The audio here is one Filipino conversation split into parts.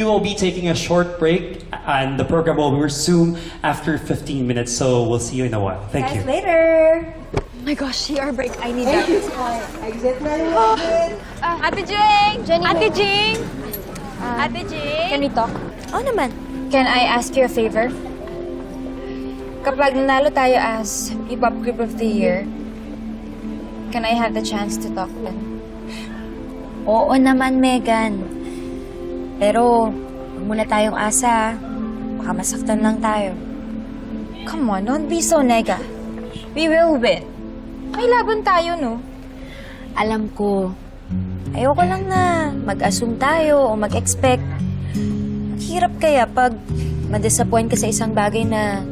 We will be taking a short break, and the program will resume after 15 minutes, so we'll see you in a while. Thank you. Later. Oh my gosh, CR break. I need Thank that. you. Exit na yun. Ate Jing! Jenny, Ate no. Jing! Ate Jing! Can we talk? Oh naman. Can I ask you a favor? Kapag nanalo tayo as P-Pop Group of the Year, can I have the chance to talk then? Oo naman, Megan. Pero, huwag muna tayong asa. Baka masaktan lang tayo. Come on, don't be so nega. We will win. May laban tayo, no? Alam ko, ayoko lang na mag-assume tayo o mag-expect. Hirap kaya pag ma-disappoint ka sa isang bagay na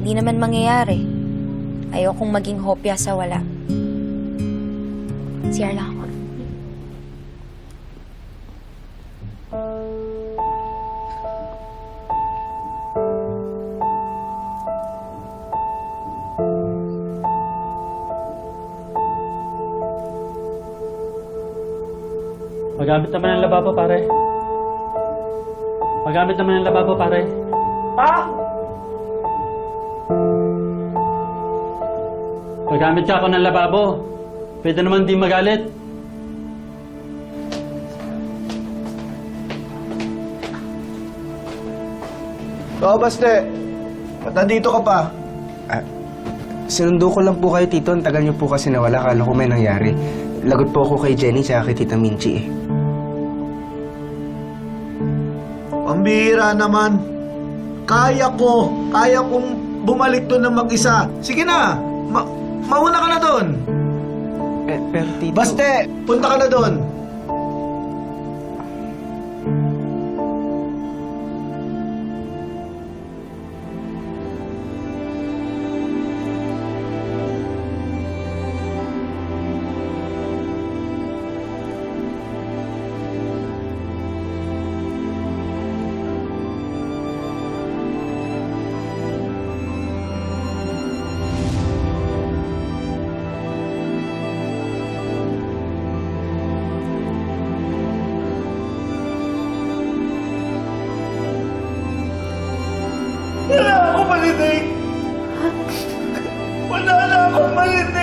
hindi naman mangyayari. Ayokong maging hopya sa wala. CR lang ako. Magamit naman ng lababo, pare. Magamit naman ng lababo, pare. Magamit ka ako ng lababo. Pwede naman di magalit. Oo, Baste. Ba't nandito ka pa? Sinundo ko lang po kayo, Tito. Ang tagal niyo po kasi nawala. Kala ko may nangyari. Lagot po ako kay Jenny tsaka kay Tita Minchi eh. Pambihira naman. Kaya kong bumalik doon ng mag-isa. Sige na, mauna ka na doon. Pero Tito... Baste, punta ka na doon. Wala akong marinig! Wala na akong marinig!